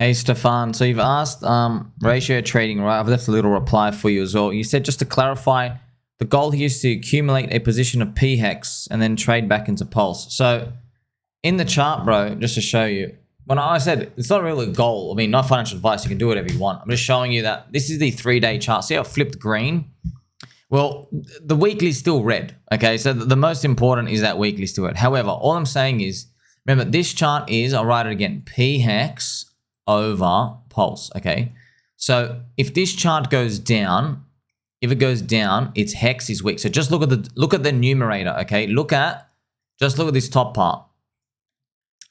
Hey Stefan, so you've asked ratio trading, right? I've left a little reply for you as well. You said, just to clarify, the goal here is to accumulate a position of pHEX and then trade back into Pulse. So in the chart, bro, just to show you, when I said it's not really a goal, I mean, not financial advice, you can do whatever you want. I'm just showing you that this is the 3-day chart. See how it flipped green? Well, the weekly is still red, okay? So the most important is that weekly is still red. However, all I'm saying is, remember, this chart is, I'll write it again, pHEX over Pulse, okay? So if this chart goes down, if it goes down, its hex is weak. So just look at the numerator, okay? Just look at this top part.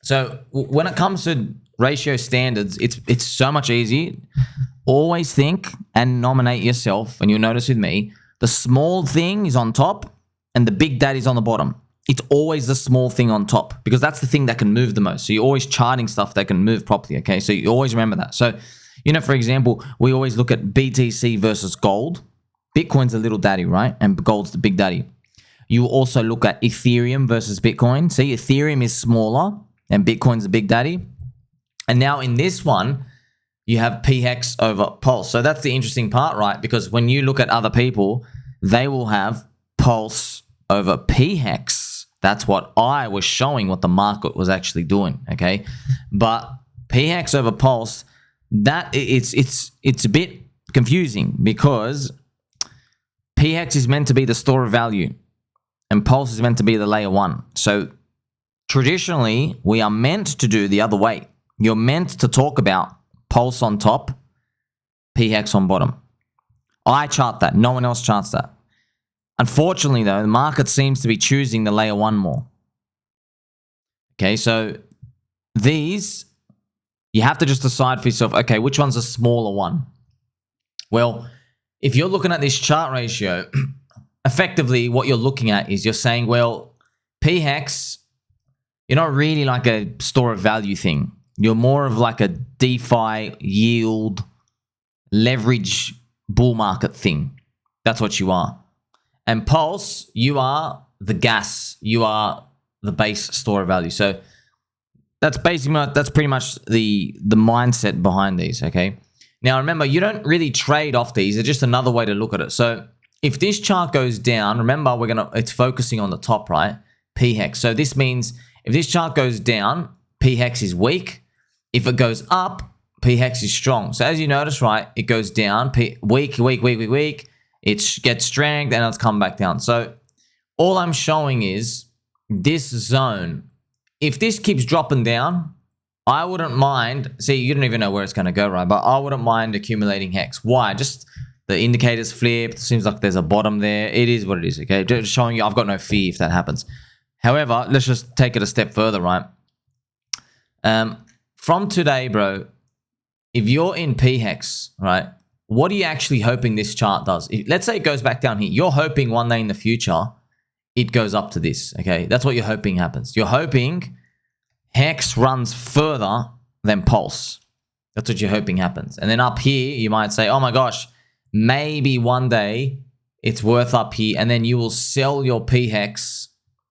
So when it comes to ratio standards, it's so much easier. Always think and nominate yourself, and you'll notice with me, the small thing is on top and the big daddy's on the bottom. It's always the small thing on top because that's the thing that can move the most. So you're always charting stuff that can move properly, okay? So you always remember that. So, you know, for example, we always look at BTC versus gold. Bitcoin's the little daddy, right? And gold's the big daddy. You also look at Ethereum versus Bitcoin. See, Ethereum is smaller and Bitcoin's the big daddy. And now in this one, you have pHEX over Pulse. So that's the interesting part, right? Because when you look at other people, they will have Pulse over pHEX. That's what I was showing, what the market was actually doing, okay? But pHEX over Pulse, that it's a bit confusing because pHEX is meant to be the store of value and Pulse is meant to be the layer one. So traditionally, we are meant to do the other way. You're meant to talk about Pulse on top, pHEX on bottom. I chart that. No one else charts that. Unfortunately, though, the market seems to be choosing the layer one more. Okay, so these, you have to just decide for yourself, okay, which one's a smaller one? Well, if you're looking at this chart ratio, effectively what you're looking at is you're saying, well, pHEX, you're not really like a store of value thing. You're more of like a DeFi yield leverage bull market thing. That's what you are. And Pulse, you are the gas. You are the base store of value. So that's basically, that's pretty much the mindset behind these, okay? Now, remember, you don't really trade off these. It's just another way to look at it. So if this chart goes down, remember, it's focusing on the top, right? pHEX. So this means if this chart goes down, pHEX is weak. If it goes up, pHEX is strong. So as you notice, right, it goes down, weak. It gets strength and it's come back down. So all I'm showing is this zone. If this keeps dropping down, I wouldn't mind. See, you don't even know where it's going to go, right? But I wouldn't mind accumulating hex. Why? Just the indicators flipped. Seems like there's a bottom there. It is what it is, okay? Just showing you I've got no fear if that happens. However, let's just take it a step further, right? From today, bro, if you're in pHEX, right, what are you actually hoping this chart does? Let's say it goes back down here. You're hoping one day in the future, it goes up to this, okay? That's what you're hoping happens. You're hoping HEX runs further than Pulse. That's what you're hoping happens. And then up here, you might say, oh my gosh, maybe one day it's worth up here. And then you will sell your pHEX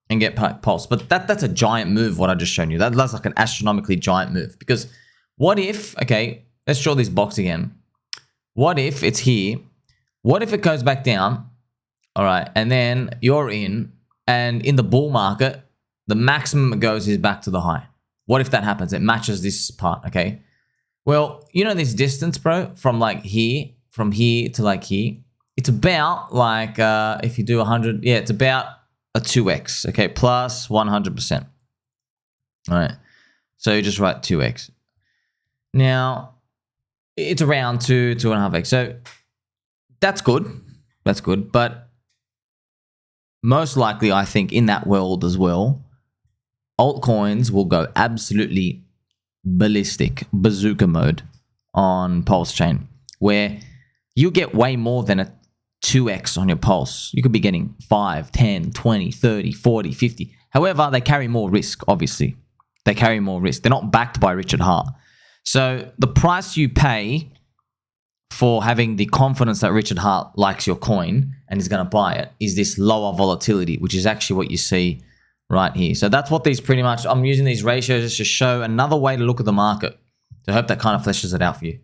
and get Pulse. But that's a giant move, what I just shown you. That's like an astronomically giant move. Because what if, okay, let's draw this box again. What if it's here? What if it goes back down? All right, and then you're in, and in the bull market, the maximum it goes is back to the high. What if that happens? It matches this part, okay? Well, you know this distance, bro, from like here, from here to like here, it's about like, if you do 100, yeah, it's about a 2x, okay, plus 100%. All right, so you just write 2x. Now, it's around 2.5x. So that's good. That's good. But most likely, I think in that world as well, altcoins will go absolutely ballistic, bazooka mode on PulseChain, where you get way more than a 2x on your Pulse. You could be getting 5, 10, 20, 30, 40, 50. However, they carry more risk, obviously. They carry more risk. They're not backed by Richard Hart. So the price you pay for having the confidence that Richard Hart likes your coin and is going to buy it is this lower volatility, which is actually what you see right here. So that's what these pretty much, I'm using these ratios just to show another way to look at the market. So I hope that kind of fleshes it out for you.